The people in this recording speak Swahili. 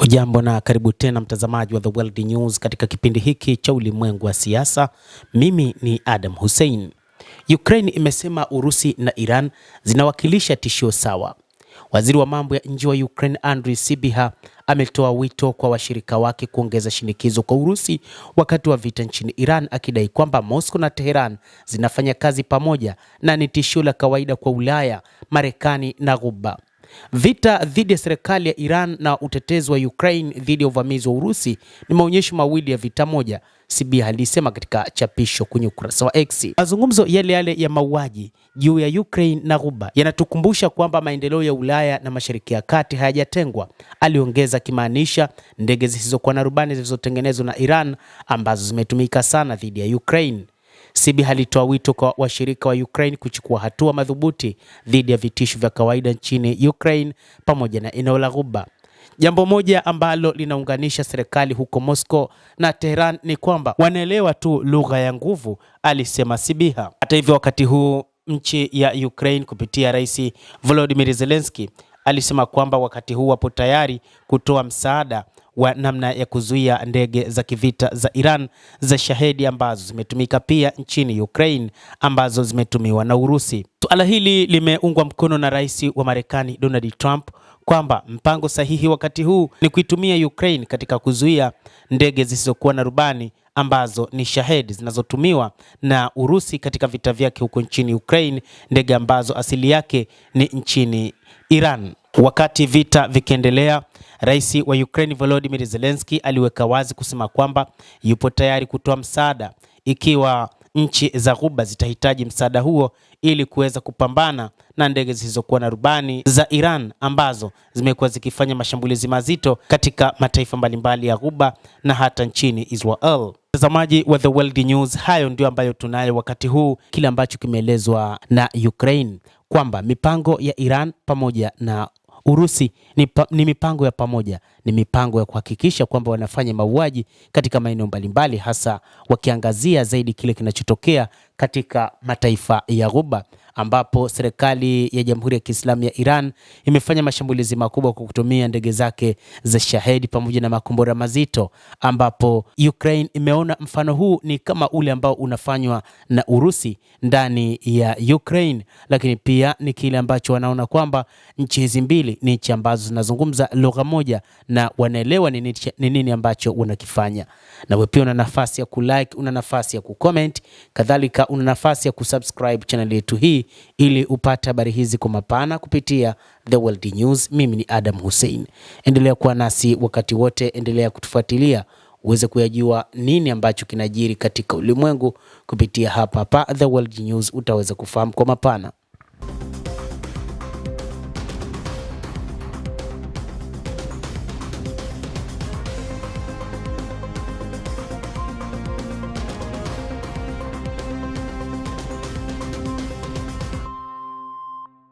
Hujambo na karibu tena mtazamaji wa The World News katika kipindi hiki cha ulimwengu wa siasa. Mimi ni Adam Hussein. Ukraine imesema Urusi na Iran zinawakilisha tishio sawa. Waziri wa mambo ya nje wa Ukraine Andriy Sybiha ametoa wito kwa washirika wake kuongeza shinikizo kwa Urusi wakati wa vita nchini Iran, akidai kwamba Moscow na Tehran zinafanya kazi pamoja na ni tishio la kawaida kwa Ulaya, Marekani na Ghuba. Vita dhidi ya serikali ya Iran na utetezi wa Ukraine dhidi ya uvamizi wa Urusi ni maonyesho mawili ya vita moja, Sybiha alisema katika chapisho kwenye ukurasa wa X. Mazungumzo yale ya mauaji juu ya Ukraine na Ghuba yanatukumbusha kwamba maendeleo ya Ulaya na Mashariki ya Kati hayajatengwa, aliongeza, kimaanisha ndege zisizokuwa na rubani zilizotengenezwa na Iran ambazo zimetumika sana dhidi ya Ukraine. Sybiha alitoa wito kwa washirika wa Ukraine kuchukua hatua madhubuti dhidi ya vitisho vya kawaida nchini Ukraine pamoja na eneo la Ghuba. Jambo moja ambalo linaunganisha serikali huko Moscow na Tehran ni kwamba wanaelewa tu lugha ya nguvu, alisema Sybiha. Hata hivyo, wakati huu nchi ya Ukraine kupitia Rais Volodymyr Zelensky alisema kwamba wakati huu wapo tayari kutoa msaada wa namna ya kuzuia ndege za kivita za Iran za Shahedi ambazo zimetumika pia nchini Ukraine ambazo zimetumiwa na Urusi. Suala hili limeungwa mkono na Rais wa Marekani Donald Trump kwamba mpango sahihi wakati huu ni kuitumia Ukraine katika kuzuia ndege zisizokuwa na rubani ambazo ni Shahedi zinazotumiwa na Urusi katika vita vyake huko nchini Ukraine, ndege ambazo asili yake ni nchini Iran. Wakati vita vikiendelea, Rais wa Ukraine Volodymyr Zelensky aliweka wazi kusema kwamba yupo tayari kutoa msaada ikiwa nchi za Ghuba zitahitaji msaada huo ili kuweza kupambana na ndege zisizokuwa na rubani za Iran ambazo zimekuwa zikifanya mashambulizi mazito katika mataifa mbalimbali ya Ghuba na hata nchini Israel. Mtazamaji wa The World News, hayo ndio ambayo tunayo wakati huu, kile ambacho kimeelezwa na Ukraine kwamba mipango ya Iran pamoja na Urusi ni mipango ya pamoja, ni mipango ya kuhakikisha kwamba wanafanya mauaji katika maeneo mbalimbali, hasa wakiangazia zaidi kile kinachotokea katika mataifa ya Ghuba, ambapo serikali ya Jamhuri ya Kiislamu ya Iran imefanya mashambulizi makubwa kwa kutumia ndege zake za Shahedi pamoja na makombora mazito, ambapo Ukraine imeona mfano huu ni kama ule ambao unafanywa na Urusi ndani ya Ukraine, lakini pia ni kile ambacho wanaona kwamba nchi hizi mbili ni nchi ambazo zinazungumza lugha moja na wanaelewa ni nini ambacho wanakifanya. Na wewe pia una nafasi ya kulike, una nafasi ya kucomment, kadhalika una nafasi ya kusubscribe channel yetu hii ili upate habari hizi kwa mapana kupitia The World News. Mimi ni Adam Hussein. Endelea kuwa nasi wakati wote, endelea kutufuatilia uweze kuyajua nini ambacho kinajiri katika ulimwengu kupitia hapa The World News, utaweza kufahamu kwa mapana.